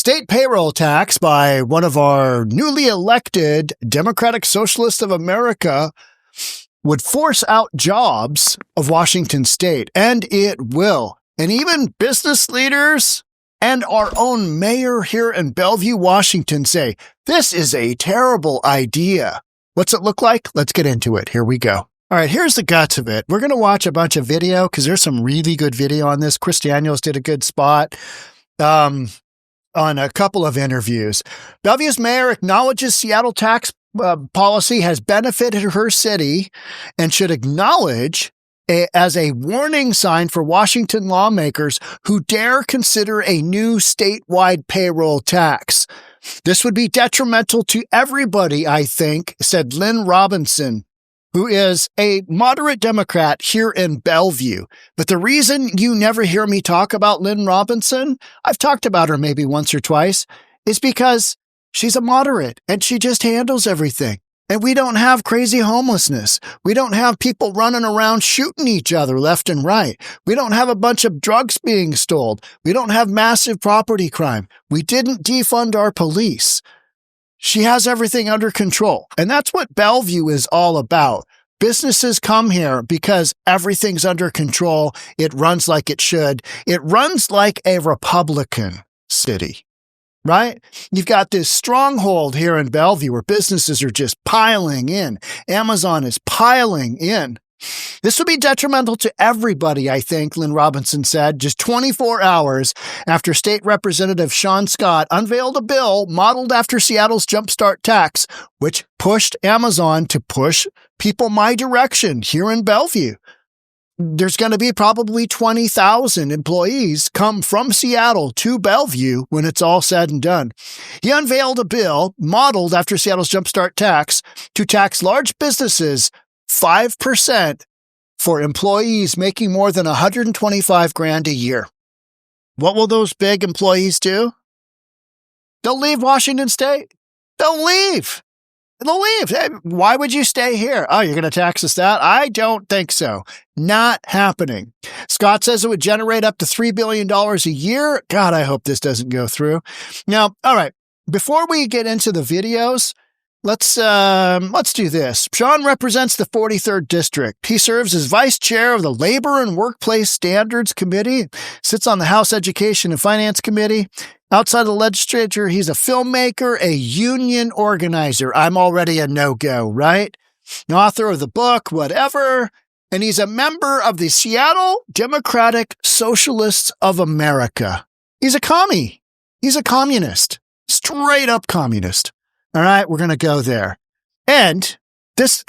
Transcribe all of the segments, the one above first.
state payroll tax by one of our newly elected Democratic Socialists of America would force out jobs of Washington state, and it will. And even business leaders and our own mayor here in Bellevue, Washington say, this is a terrible idea. What's it look like? Let's get into it. Here we go. All right, here's the guts of it. We're going to watch a bunch of video because there's some really good video on this. Chris Daniels did a good spot on a couple of interviews. Bellevue's mayor acknowledges Seattle tax policy has benefited her city and should acknowledge as a warning sign for Washington lawmakers who dare consider a new statewide payroll tax. This would be detrimental to everybody, I think, said Lynn Robinson, who is a moderate Democrat here in Bellevue. But the reason you never hear me talk about Lynn Robinson, I've talked about her maybe once or twice, is because she's a moderate and she just handles everything. And we don't have crazy homelessness. We don't have people running around shooting each other left and right. We don't have a bunch of drugs being stolen. We don't have massive property crime. We didn't defund our police. She has everything under control. And that's what Bellevue is all about. Businesses come here because everything's under control. It runs like it should. It runs like a Republican city. Right? You've got this stronghold here in Bellevue where businesses are just piling in. Amazon is piling in. This would be detrimental to everybody, I think, Lynn Robinson said, just 24 hours after State Representative Sean Scott unveiled a bill modeled after Seattle's Jumpstart tax, which pushed Amazon to push people my direction here in Bellevue. There's going to be probably 20,000 employees come from Seattle to Bellevue when it's all said and done. He unveiled a bill modeled after Seattle's Jumpstart tax to tax large businesses 5% for employees making more than $125,000 a year. What will those big employees do? They'll leave Washington state. They'll leave. They'll leave. Why would you stay here? Oh, you're going to tax us that? I don't think so. Not happening. Scott says it would generate up to $3 billion a year. God, I hope this doesn't go through. Now, all right, before we get into the videos, let's do this. Sean represents the 43rd District. He serves as vice chair of the Labor and Workplace Standards Committee, sits on the House Education and Finance Committee. Outside of the legislature, he's a filmmaker, a union organizer. I'm already a no-go, right? An author of the book, whatever. And he's a member of the Seattle Democratic Socialists of America. He's a commie. He's a communist. Straight up communist. All right, we're going to go there. And this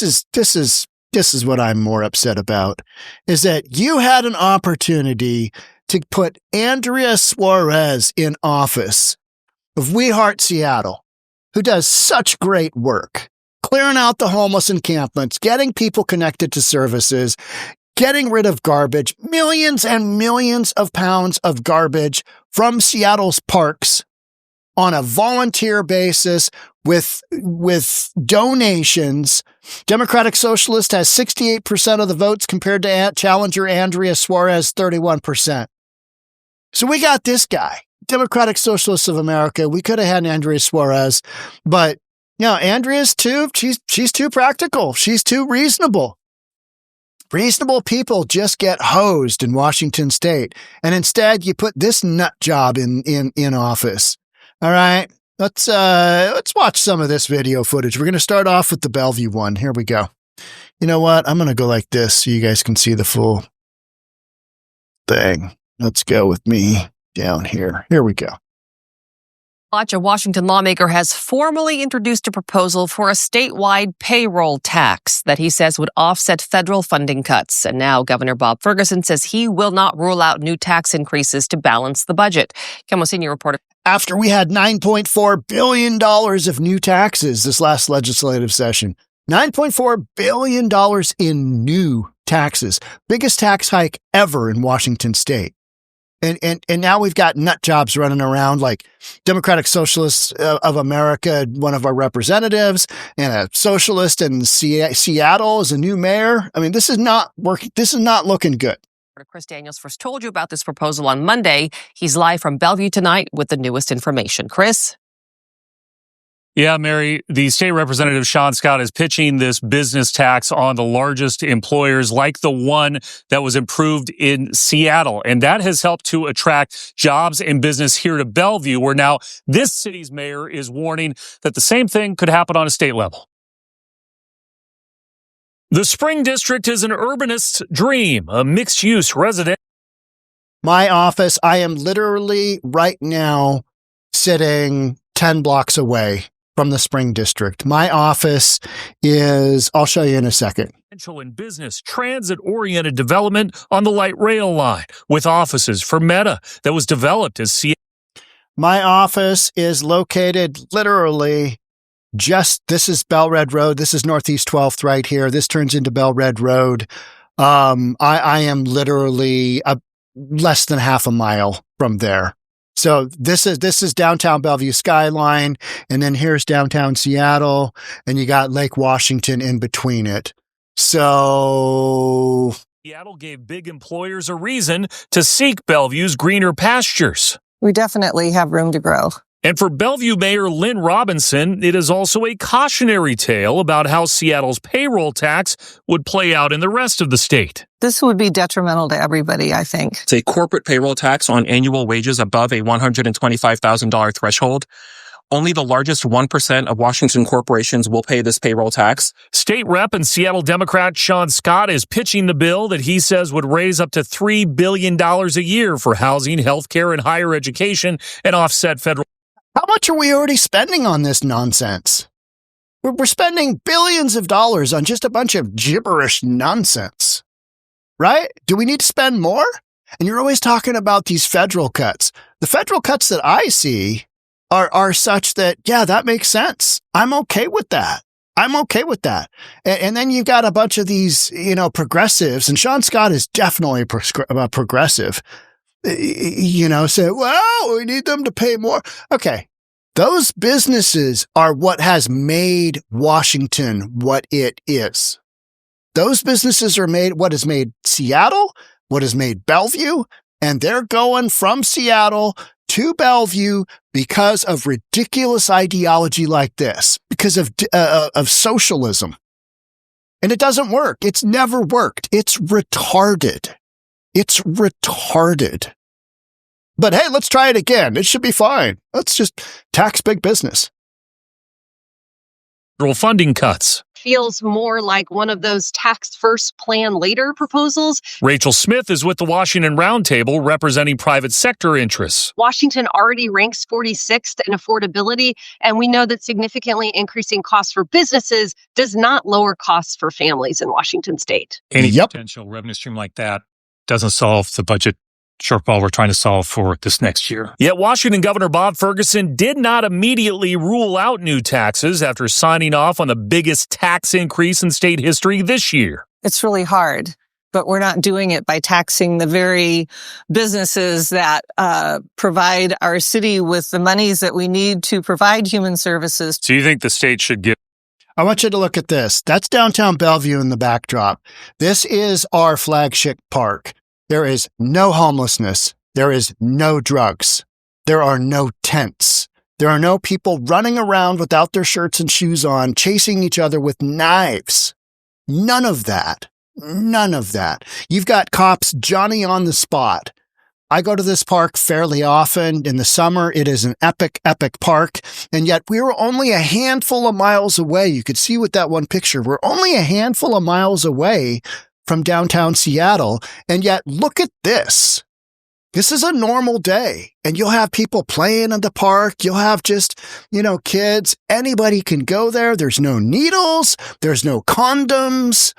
is what I'm more upset about, is that you had an opportunity to put Andrea Suarez in office of We Heart Seattle, who does such great work, clearing out the homeless encampments, getting people connected to services, getting rid of garbage, millions and millions of pounds of garbage from Seattle's parks on a volunteer basis with donations. Democratic Socialist has 68% of the votes compared to challenger Andrea Suarez, 31%. So we got this guy, Democratic Socialists of America. We could have had Andrea Suarez, but Andrea's she's too practical. She's too reasonable. Reasonable people just get hosed in Washington state. And instead you put this nut job in office. All right, let's watch some of this video footage. We're going to start off with the Bellevue one. Here we go. You know what? I'm going to go like this so you guys can see the full thing. Let's go with me down here. Here we go. A Washington lawmaker has formally introduced a proposal for a statewide payroll tax that he says would offset federal funding cuts. And now Governor Bob Ferguson says he will not rule out new tax increases to balance the budget. KEMO senior reporter. After we had $9.4 billion of new taxes this last legislative session, $9.4 billion in new taxes, biggest tax hike ever in Washington state. And now we've got nut jobs running around like Democratic Socialists of America, one of our representatives, and a socialist in Seattle as a new mayor. I mean, this is not working. This is not looking good. Chris Daniels first told you about this proposal on Monday. He's live from Bellevue tonight with the newest information. Chris? Yeah, Mary, the state representative Sean Scott is pitching this business tax on the largest employers like the one that was approved in Seattle. And that has helped to attract jobs and business here to Bellevue, where now this city's mayor is warning that the same thing could happen on a state level. The Spring District is an urbanist's dream, a mixed-use residential. My office, I am literally right now sitting 10 blocks away from the Spring District. My office is, I'll show you in a second. And business transit-oriented development on the light rail line with offices for Meta that was developed as Seattle. My office is located literally this is Bell Red Road. This is Northeast 12th right here. This turns into Bell Red Road. I am literally less than half a mile from there. So this is downtown Bellevue skyline, and then here's downtown Seattle, and you got Lake Washington in between it. So Seattle gave big employers a reason to seek Bellevue's greener pastures. We definitely have room to grow. And for Bellevue Mayor Lynn Robinson, it is also a cautionary tale about how Seattle's payroll tax would play out in the rest of the state. This would be detrimental to everybody, I think. It's a corporate payroll tax on annual wages above a $125,000 threshold. Only the largest 1% of Washington corporations will pay this payroll tax. State Rep and Seattle Democrat Sean Scott is pitching the bill that he says would raise up to $3 billion a year for housing, healthcare, and higher education and offset federal. How much are we already spending on this nonsense? We're spending billions of dollars on just a bunch of gibberish nonsense, right? Do we need to spend more? And you're always talking about these federal cuts. The federal cuts that I see are such that, yeah, that makes sense. I'm okay with that. And then you've got a bunch of these, progressives, and Sean Scott is definitely a progressive. Say, well, we need them to pay more. Okay. Those businesses are what has made Washington what it is. Those businesses are what has made Seattle, what has made Bellevue, and they're going from Seattle to Bellevue because of ridiculous ideology like this, because of socialism. And it doesn't work. It's never worked. It's retarded. But hey, let's try it again. It should be fine. Let's just tax big business. Federal funding cuts. Feels more like one of those tax first, plan later proposals. Rachel Smith is with the Washington Roundtable representing private sector interests. Washington already ranks 46th in affordability, and we know that significantly increasing costs for businesses does not lower costs for families in Washington state. Any potential revenue stream like that doesn't solve the budget shortfall we're trying to solve for this next year. Yet Washington Governor Bob Ferguson did not immediately rule out new taxes after signing off on the biggest tax increase in state history this year. It's really hard, but we're not doing it by taxing the very businesses that provide our city with the monies that we need to provide human services. So you think the state should give? I want you to look at this. That's downtown Bellevue in the backdrop. This is our flagship park. There is no homelessness. There is no drugs. There are no tents. There are no people running around without their shirts and shoes on, chasing each other with knives. None of that. You've got cops Johnny on the spot. I go to this park fairly often. In the summer, it is an epic park. And yet we were only a handful of miles away. You could see with that one picture, we're only a handful of miles away from downtown Seattle. And yet look at this. This is a normal day, and you'll have people playing in the park. You'll have just, kids. Anybody can go there. There's no needles. There's no condoms.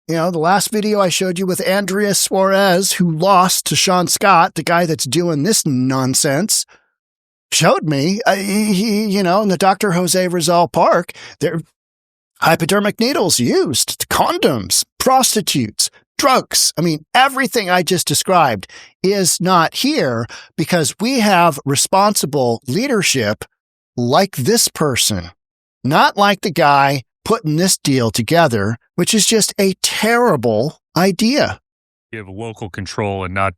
The last video I showed you with Andrea Suarez, who lost to Sean Scott, the guy that's doing this nonsense, showed me, in the Dr. Jose Rizal Park, there hypodermic needles used, condoms, prostitutes, drugs. Everything I just described is not here because we have responsible leadership like this person, not like the guy putting this deal together, which is just a terrible idea. Give local control and not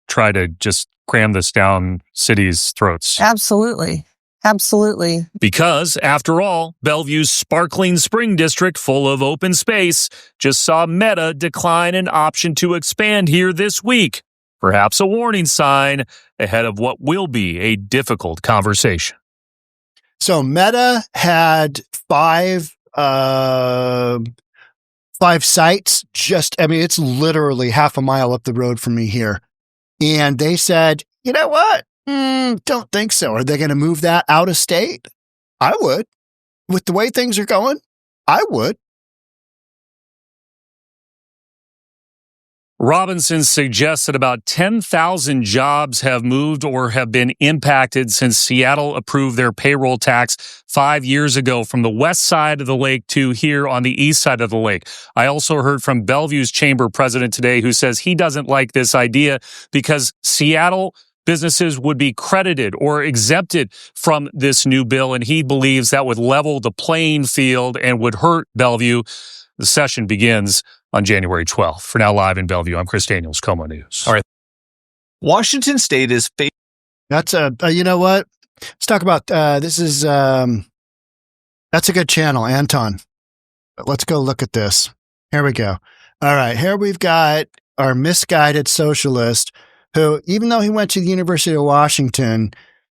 try to just cram this down cities' throats. Absolutely. Absolutely. Because, after all, Bellevue's sparkling spring district full of open space just saw Meta decline an option to expand here this week. Perhaps a warning sign ahead of what will be a difficult conversation. So Meta had five sites it's literally half a mile up the road from me here. And they said, you know what? Don't think so. Are they going to move that out of state? I would. With the way things are going, I would. Robinson suggests that about 10,000 jobs have moved or have been impacted since Seattle approved their payroll tax 5 years ago from the west side of the lake to here on the east side of the lake. I also heard from Bellevue's chamber president today who says he doesn't like this idea because Seattle businesses would be credited or exempted from this new bill, and he believes that would level the playing field and would hurt Bellevue. The session begins on January 12th. For now, live in Bellevue, I'm Chris Daniels, Como News. All right. Washington State is... That's you know what? Let's talk about, that's a good channel, Anton. Let's go look at this. Here we go. All right. Here we've got our misguided socialist who, even though he went to the University of Washington,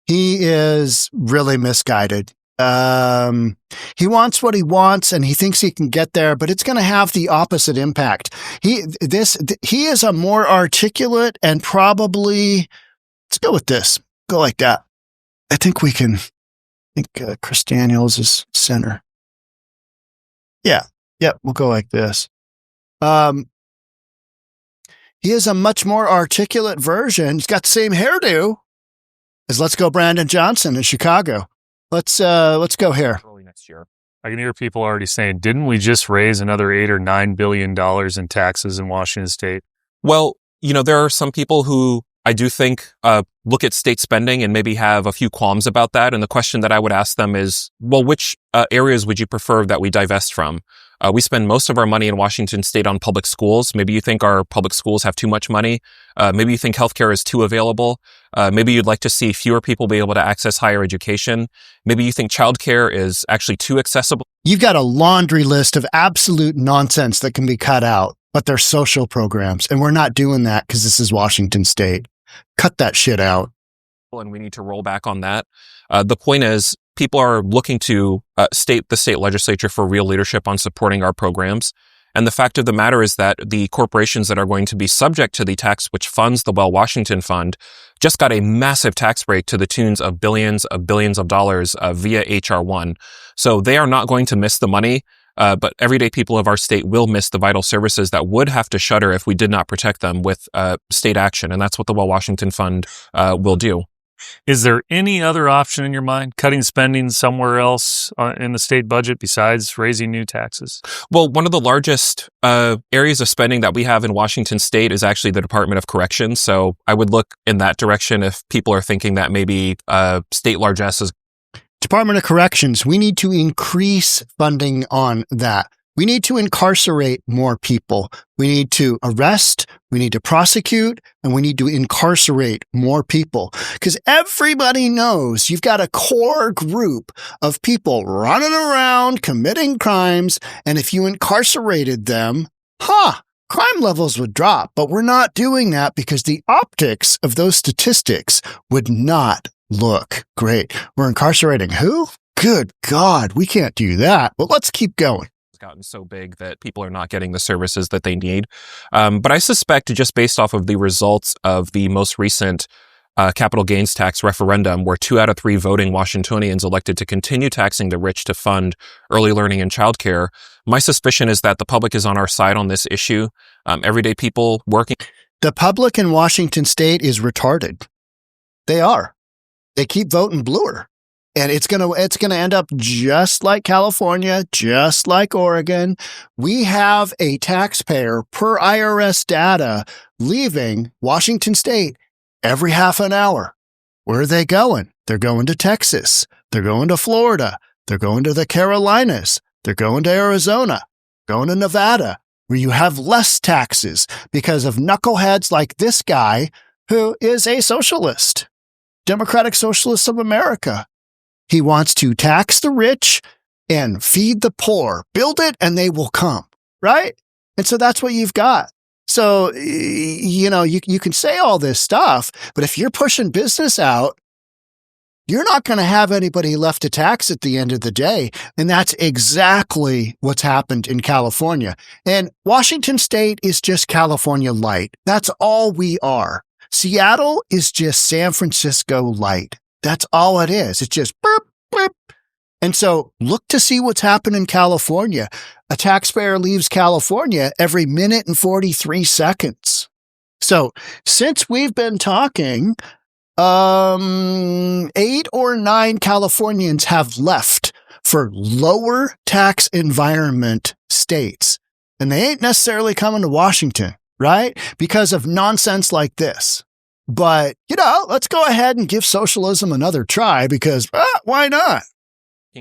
he is really misguided. He wants what he wants and he thinks he can get there, but it's going to have the opposite impact. He is a more articulate and probably, let's go with this, go like that. I think Chris Daniels is center. Yeah, we'll go like this. He is a much more articulate version. He's got the same hairdo as Let's Go Brandon Johnson in Chicago. Let's go here. Early next year. I can hear people already saying, didn't we just raise another $8 or $9 billion in taxes in Washington State? Well, there are some people who I do think look at state spending and maybe have a few qualms about that. And the question that I would ask them is, well, which areas would you prefer that we divest from? We spend most of our money in Washington State on public schools. Maybe you think our public schools have too much money. Maybe you think healthcare is too available. Maybe you'd like to see fewer people be able to access higher education. Maybe you think childcare is actually too accessible. You've got a laundry list of absolute nonsense that can be cut out, but they're social programs. And we're not doing that because this is Washington State. Cut that shit out. And we need to roll back on that. The point is, people are looking to the state legislature for real leadership on supporting our programs. And the fact of the matter is that the corporations that are going to be subject to the tax, which funds the Well Washington Fund, just got a massive tax break to the tunes of billions of dollars via H.R. 1. So they are not going to miss the money. But everyday people of our state will miss the vital services that would have to shutter if we did not protect them with state action. And that's what the Well Washington Fund will do. Is there any other option in your mind? Cutting spending somewhere else in the state budget besides raising new taxes? Well, one of the largest areas of spending that we have in Washington State is actually the Department of Corrections. So I would look in that direction if people are thinking that maybe state largesse is... Department of Corrections, we need to increase funding on that. We need to incarcerate more people. We need to arrest, we need to prosecute, and we need to incarcerate more people. Because everybody knows you've got a core group of people running around committing crimes, and if you incarcerated them, crime levels would drop. But we're not doing that because the optics of those statistics would not look great. We're incarcerating who? Good God, we can't do that. But let's keep going. Gotten so big that people are not getting the services that they need. But I suspect, just based off of the results of the most recent capital gains tax referendum, where 2 out of 3 voting Washingtonians elected to continue taxing the rich to fund early learning and childcare, my suspicion is that the public is on our side on this issue. Everyday people working. The public in Washington State is retarded. They are. They keep voting bluer. And it's gonna end up just like California, just like Oregon. We have a taxpayer per IRS data leaving Washington State every half an hour. Where are they going? They're going to Texas. They're going to Florida. They're going to the Carolinas. They're going to Arizona. Going to Nevada. where you have less taxes because of knuckleheads like this guy who is a socialist, Democratic Socialists of America. He wants to tax the rich and feed the poor. Build it and they will come, right? And so that's what you've got. So, you know, you can say all this stuff, but if you're pushing business out, you're not going to have anybody left to tax at the end of the day. And that's exactly what's happened in California. And Washington State is just California light. That's all we are. Seattle is just San Francisco light. That's all it is. It's just burp, burp. And so look to see what's happened in California. A taxpayer leaves California every minute and 43 seconds. So since we've been talking, 8 or 9 Californians have left for lower tax environment states. And they ain't necessarily coming to Washington, right? Because of nonsense like this. But, you know, let's go ahead and give socialism another try because why not?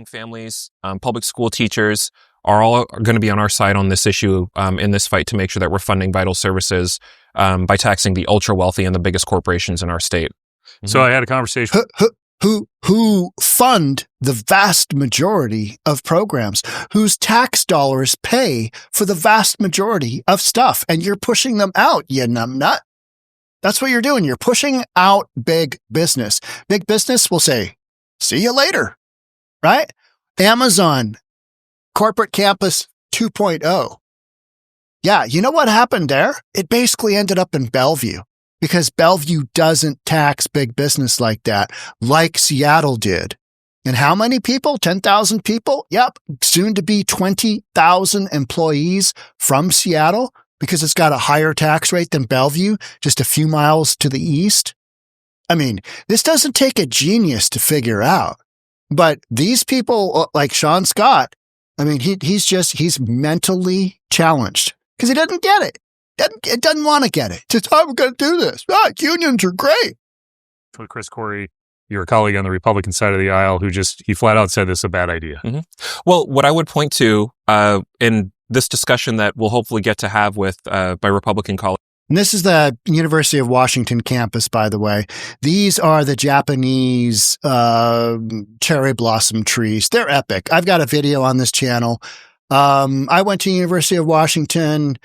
Families, public school teachers are all going to be on our side on this issue in this fight to make sure that we're funding vital services by taxing the ultra wealthy and the biggest corporations in our state. So I had a conversation. Who fund the vast majority of programs, whose tax dollars pay for the vast majority of stuff, and you're pushing them out, you numbnut. That's what you're doing. You're pushing out big business. Big business will say, see you later, right? Amazon, Corporate Campus 2.0. Yeah, you know what happened there? It basically ended up in Bellevue because Bellevue doesn't tax big business like that, like Seattle did. And how many people? 10,000 people? Yep, soon to be 20,000 employees from Seattle because it's got a higher tax rate than Bellevue, just a few miles to the east. I mean, this doesn't take a genius to figure out. But these people like Sean Scott, I mean, he's mentally challenged because he doesn't get it. It doesn't want to get it. Just, oh, we're going to do this. Unions are great. For Chris Corey, your colleague on the Republican side of the aisle, he flat out said this is a bad idea. Mm-hmm. Well, what I would point to in this discussion that we'll hopefully get to have with my Republican colleagues. And this is the University of Washington campus, by the way. These are the Japanese cherry blossom trees. They're epic. I've got a video on this channel. I went to University of Washington.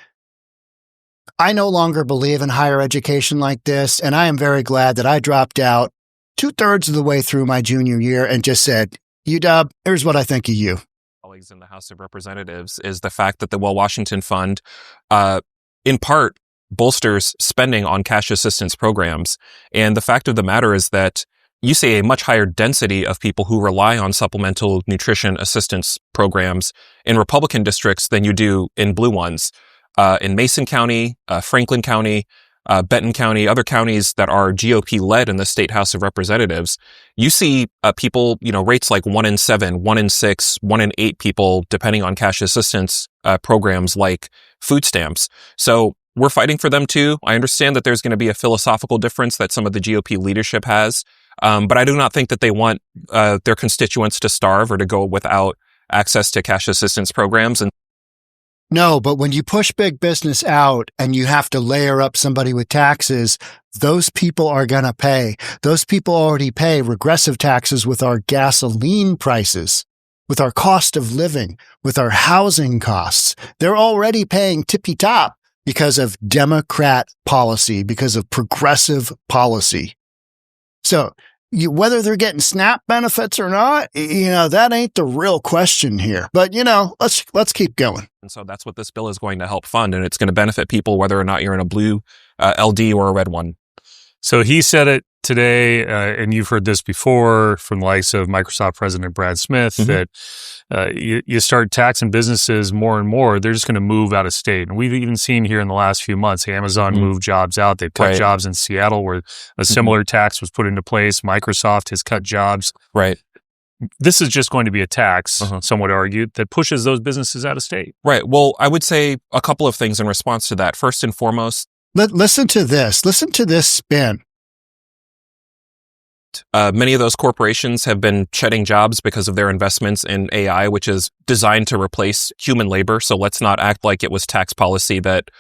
I no longer believe in higher education like this, and I am very glad that I dropped out 2/3 of the way through my junior year and just said, UW, here's what I think of you. Colleagues in the House of Representatives is the fact that the Washington Fund, in part, bolsters spending on cash assistance programs. And the fact of the matter is that you see a much higher density of people who rely on supplemental nutrition assistance programs in Republican districts than you do in blue ones. In Mason County, Franklin County, Benton County, other counties that are GOP-led in the state House of Representatives, you see people, rates like 1 in 7, 1 in 6, 1 in 8 people, depending on cash assistance programs like food stamps. So we're fighting for them too. I understand that there's going to be a philosophical difference that some of the GOP leadership has, but I do not think that they want their constituents to starve or to go without access to cash assistance programs. And no, but when you push big business out and you have to layer up somebody with taxes, those people are going to pay. Those people already pay regressive taxes with our gasoline prices, with our cost of living, with our housing costs. They're already paying tippy top because of Democrat policy, because of progressive policy. So whether they're getting SNAP benefits or not, that ain't the real question here. But, let's keep going. And so that's what this bill is going to help fund, and it's going to benefit people whether or not you're in a blue LD or a red one. So he said it today, and you've heard this before from the likes of Microsoft President Brad Smith, that you start taxing businesses more and more, they're just going to move out of state. And we've even seen here in the last few months, Amazon moved jobs out. They've cut jobs in Seattle where a similar tax was put into place. Microsoft has cut jobs. Right. This is just going to be a tax, some would argue, that pushes those businesses out of state. Right. Well, I would say a couple of things in response to that. First and foremost, listen to this. Listen to this spin. correct. Many of those corporations have been shedding jobs because of their investments in AI, which is designed to replace human labor. So let's not act like it was tax policy that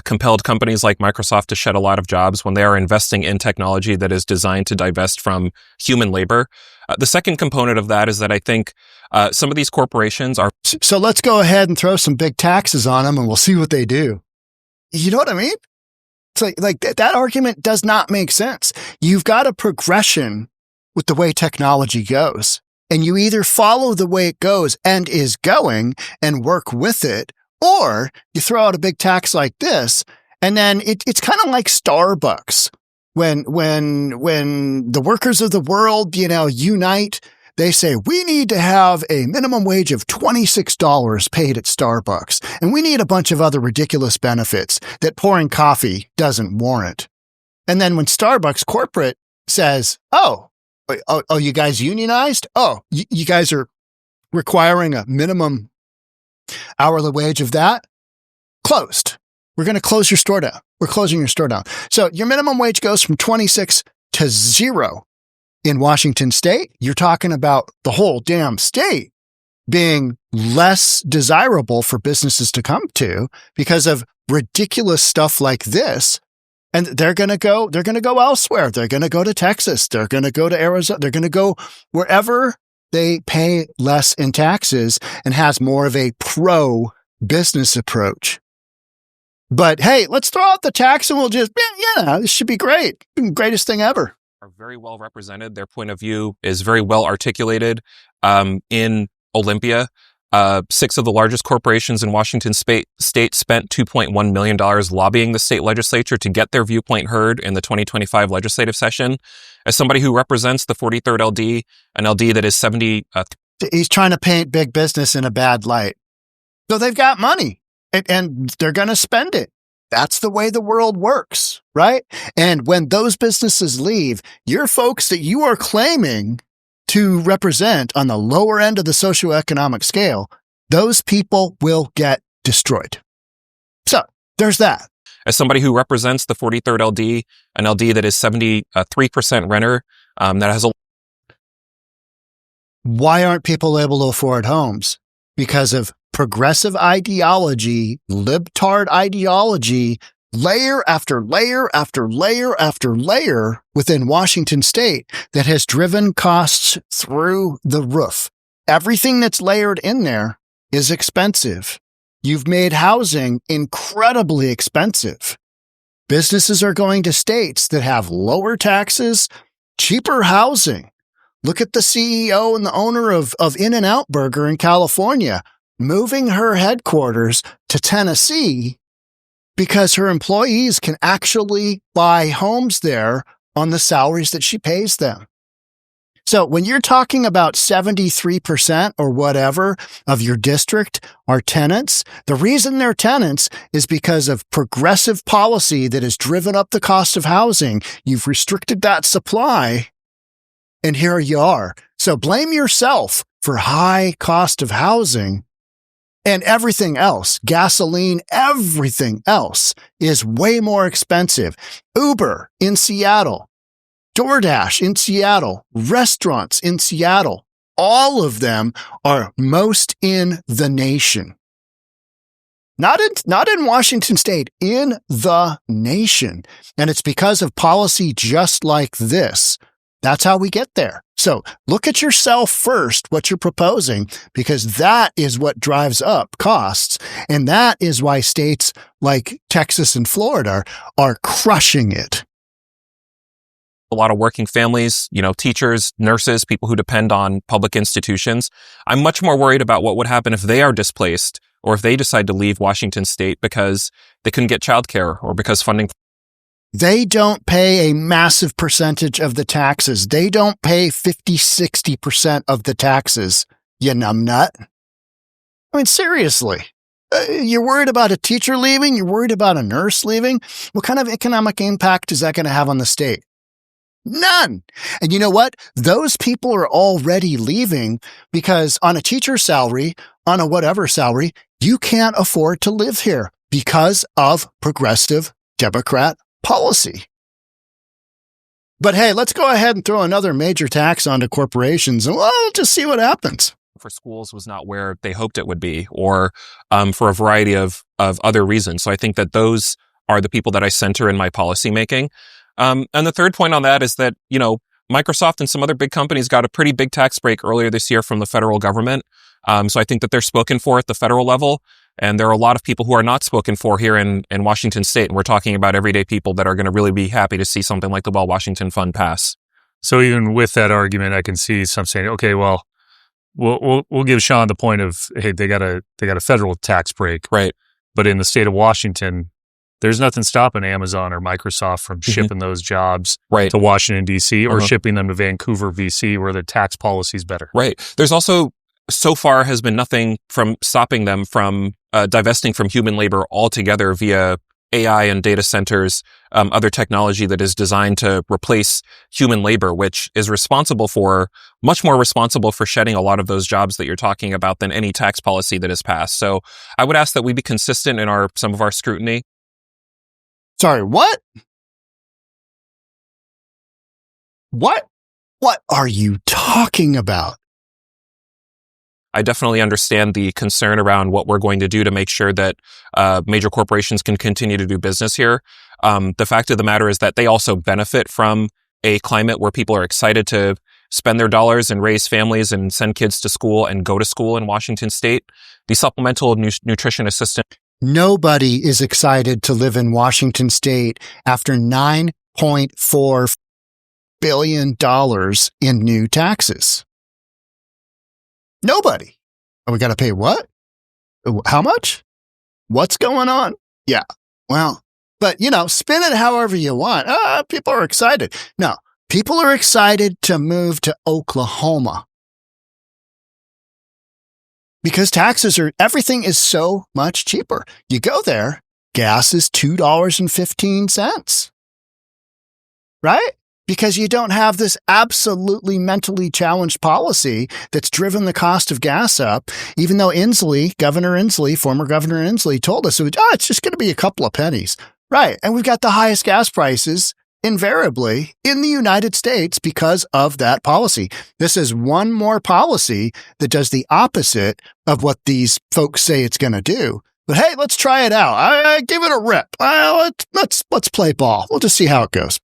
compelled companies like Microsoft to shed a lot of jobs when they are investing in technology that is designed to divest from human labor. The second component of that is that I think some of these corporations are... So let's go ahead and throw some big taxes on them and we'll see what they do. You know what I mean? It's like that argument does not make sense. You've got a progression with the way technology goes, and you either follow the way it goes and is going and work with it, or you throw out a big tax like this, and then it's kind of like Starbucks. When the workers of the world, unite, they say, we need to have a minimum wage of $26 paid at Starbucks. And we need a bunch of other ridiculous benefits that pouring coffee doesn't warrant. And then when Starbucks corporate says, oh, you guys unionized? Oh, you guys are requiring a minimum hourly wage of that? Closed. We're going to close your store down. We're closing your store down. So your minimum wage goes from 26 to 0. In Washington state, you're talking about the whole damn state being less desirable for businesses to come to because of ridiculous stuff like this. And they're going to go elsewhere. They're going to go to Texas. They're going to go to Arizona. They're going to go wherever they pay less in taxes and has more of a pro business approach. But hey, let's throw out the tax and we'll just, this should be great. Greatest thing ever. Are very well represented. Their point of view is very well articulated. In Olympia, 6 of the largest corporations in Washington state spent $2.1 million lobbying the state legislature to get their viewpoint heard in the 2025 legislative session. As somebody who represents the 43rd LD, an LD that is 70... He's trying to paint big business in a bad light. So they've got money and they're going to spend it. That's the way the world works, right? And when those businesses leave, your folks that you are claiming to represent on the lower end of the socioeconomic scale, those people will get destroyed. So there's that. As somebody who represents the 43rd LD, an LD that is 73% renter, that has a... Why aren't people able to afford homes? Because of progressive ideology, libtard ideology, layer after layer after layer after layer within Washington state that has driven costs through the roof. Everything that's layered in there is expensive. You've made housing incredibly expensive. Businesses are going to states that have lower taxes, cheaper housing. Look at the CEO and the owner of In-N-Out Burger in California, moving her headquarters to Tennessee because her employees can actually buy homes there on the salaries that she pays them. So when you're talking about 73% or whatever of your district are tenants, the reason they're tenants is because of progressive policy that has driven up the cost of housing. You've restricted that supply, and here you are. So blame yourself for high cost of housing. And everything else, gasoline, everything else is way more expensive. Uber in Seattle, DoorDash in Seattle, restaurants in Seattle, all of them are most in the nation. Not in Washington state, in the nation. And it's because of policy just like this. That's how we get there. So look at yourself first, what you're proposing, because that is what drives up costs. And that is why states like Texas and Florida are crushing it. A lot of working families, teachers, nurses, people who depend on public institutions. I'm much more worried about what would happen if they are displaced or if they decide to leave Washington state because they couldn't get childcare or because funding... They don't pay a massive percentage of the taxes. They don't pay 50, 60% of the taxes, you numbnut. I mean, seriously. You're worried about a teacher leaving? You're worried about a nurse leaving? What kind of economic impact is that going to have on the state? None. And you know what? Those people are already leaving because on a teacher salary, on a whatever salary, you can't afford to live here because of progressive Democrat policy. But hey, let's go ahead and throw another major tax onto corporations and we'll just see what happens. For schools was not where they hoped it would be, or for a variety of other reasons. So I think that those are the people that I center in my policy making. And the third point on that is that, Microsoft and some other big companies got a pretty big tax break earlier this year from the federal government. So I think that they're spoken for at the federal level. And there are a lot of people who are not spoken for here in Washington State. And we're talking about everyday people that are going to really be happy to see something like the Well Washington Fund pass. So even with that argument, I can see some saying, okay, well, we'll give Sean the point of, hey, they got a federal tax break. Right. But in the state of Washington, there's nothing stopping Amazon or Microsoft from shipping those jobs to Washington, D.C. or shipping them to Vancouver, BC, where the tax policy is better. Right. There's also, so far, has been nothing from stopping them from divesting from human labor altogether via AI and data centers, other technology that is designed to replace human labor, which is much more responsible for shedding a lot of those jobs that you're talking about than any tax policy that is passed. So I would ask that we be consistent in some of our scrutiny. Sorry, what? What? What are you talking about? I definitely understand the concern around what we're going to do to make sure that major corporations can continue to do business here. The fact of the matter is that they also benefit from a climate where people are excited to spend their dollars and raise families and send kids to school and go to school in Washington State. The supplemental nutrition assistance. Nobody is excited to live in Washington State after $9.4 billion in new taxes. Nobody. And we got to pay what? How much? What's going on? Yeah. Well, but spin it however you want. People are excited. No, people are excited to move to Oklahoma. Because everything is so much cheaper. You go there, gas is $2.15. Right? Because you don't have this absolutely mentally challenged policy that's driven the cost of gas up, even though former Governor Inslee told us it's just going to be a couple of pennies. Right. And we've got the highest gas prices invariably in the United States because of that policy. This is one more policy that does the opposite of what these folks say it's going to do. But hey, let's try it out. I give it a rip. Let's play ball. We'll just see how it goes.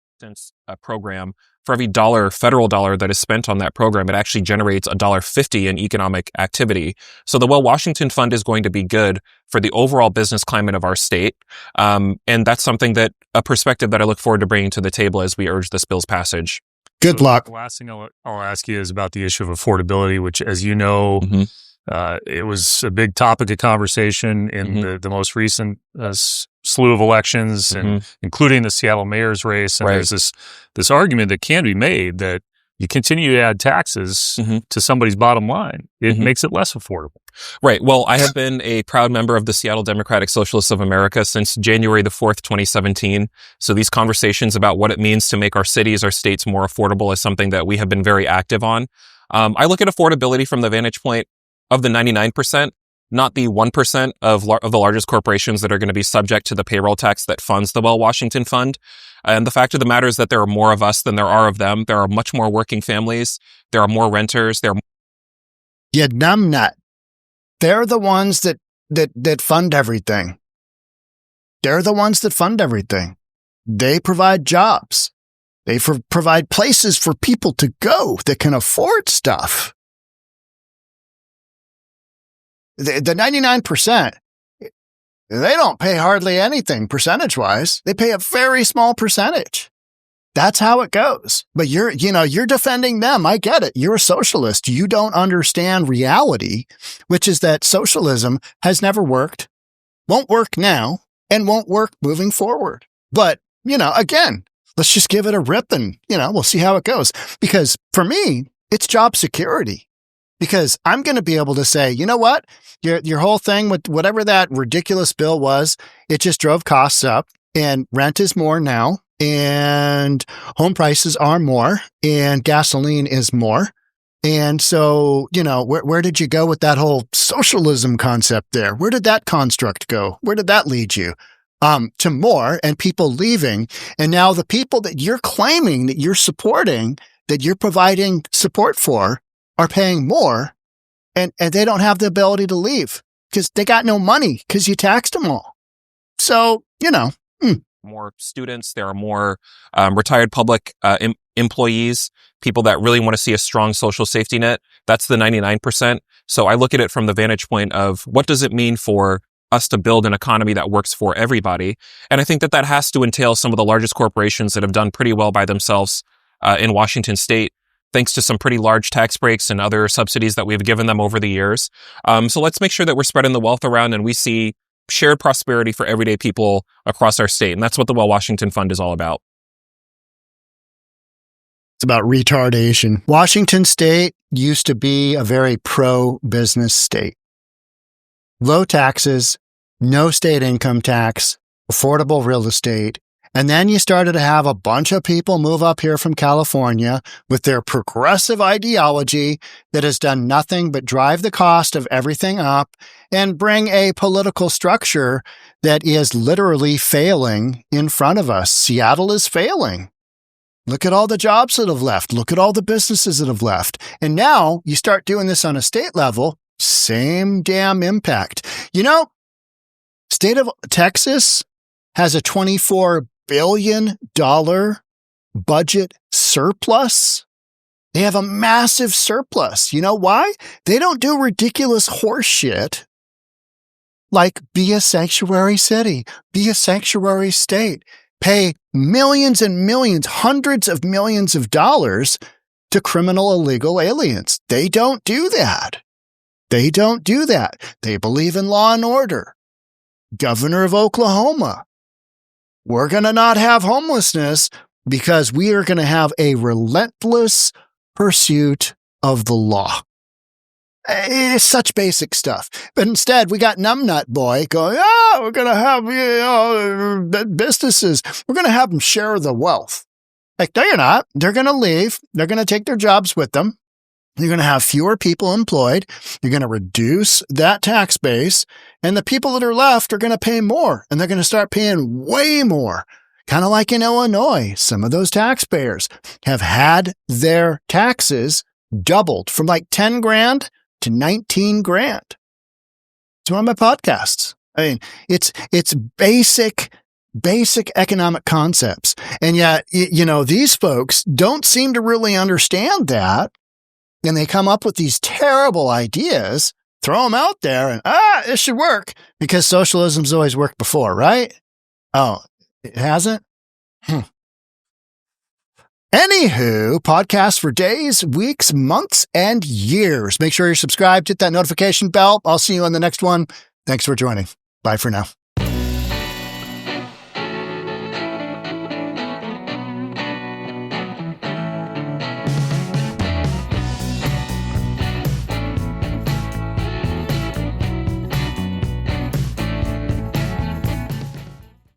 A program, for every federal dollar that is spent on that program, it actually generates $1.50 in economic activity. So the Well Washington Fund is going to be good for the overall business climate of our state. And that's a perspective that I look forward to bringing to the table as we urge this bill's passage. Good luck. The last thing I'll ask you is about the issue of affordability, which, as you know, it was a big topic of conversation in the most recent slew of elections, and including the Seattle mayor's race. And there's this argument that can be made that you continue to add taxes to somebody's bottom line. It makes it less affordable. Right. Well, I have been a proud member of the Seattle Democratic Socialists of America since January the 4th, 2017. So these conversations about what it means to make our cities, our states more affordable is something that we have been very active on. I look at affordability from the vantage point of the 99%, not the 1% of the largest corporations that are going to be subject to the payroll tax that funds the Well Washington Fund. And the fact of the matter is that there are more of us than there are of them. There are much more working families. There are more renters. You numbnut. They're the ones that fund everything. They're the ones that fund everything. They provide jobs. They provide places for people to go that can afford stuff. The 99%, they don't pay hardly anything percentage-wise. They pay a very small percentage. That's how it goes. But you're defending them. I get it. You're a socialist. You don't understand reality, which is that socialism has never worked, won't work now, and won't work moving forward. But, again, let's just give it a rip and, we'll see how it goes. Because for me, it's job security. Because I'm going to be able to say, you know what? Your whole thing with whatever that ridiculous bill was, it just drove costs up, and rent is more now, and home prices are more, and gasoline is more. And so, where did you go with that whole socialism concept there? Where did that construct go? Where did that lead you? to more, and people leaving. And now the people that you're claiming that you're supporting, that you're providing support for, are paying more, and they don't have the ability to leave because they got no money because you taxed them all. So, More students, there are more retired public employees, people that really want to see a strong social safety net. That's the 99%. So I look at it from the vantage point of what does it mean for us to build an economy that works for everybody? And I think that has to entail some of the largest corporations that have done pretty well by themselves in Washington state, thanks to some pretty large tax breaks and other subsidies that we've given them over the years. So let's make sure that we're spreading the wealth around and we see shared prosperity for everyday people across our state. And that's what the Well Washington Fund is all about. It's about retardation. Washington state used to be a very pro-business state. Low taxes, no state income tax, affordable real estate. And then you started to have a bunch of people move up here from California with their progressive ideology that has done nothing but drive the cost of everything up and bring a political structure that is literally failing in front of us. Seattle is failing. Look at all the jobs that have left. Look at all the businesses that have left. And now you start doing this on a state level, same damn impact. State of Texas has a $24 billion budget surplus. They have a massive surplus. You know why? They don't do ridiculous horse shit like be a sanctuary city, be a sanctuary state, pay millions and millions, hundreds of millions of dollars to criminal illegal aliens. They don't do that. They don't do that. They believe in law and order. Governor of Oklahoma, we're going to not have homelessness because we are going to have a relentless pursuit of the law. It's such basic stuff. But instead, we got Numbnut Boy going, we're going to have businesses. We're going to have them share the wealth. Like, no, you're not. They're going to leave. They're going to take their jobs with them. You're going to have fewer people employed. You're going to reduce that tax base. And the people that are left are going to pay more. And they're going to start paying way more. Kind of like in Illinois, some of those taxpayers have had their taxes doubled from like 10 grand to 19 grand. It's one of my podcasts. I mean, it's basic economic concepts. And yet, these folks don't seem to really understand that. And they come up with these terrible ideas, throw them out there, and it should work because socialism's always worked before, right? Oh, it hasn't? Anywho, podcasts for days, weeks, months, and years. Make sure you're subscribed, hit that notification bell. I'll see you on the next one. Thanks for joining. Bye for now.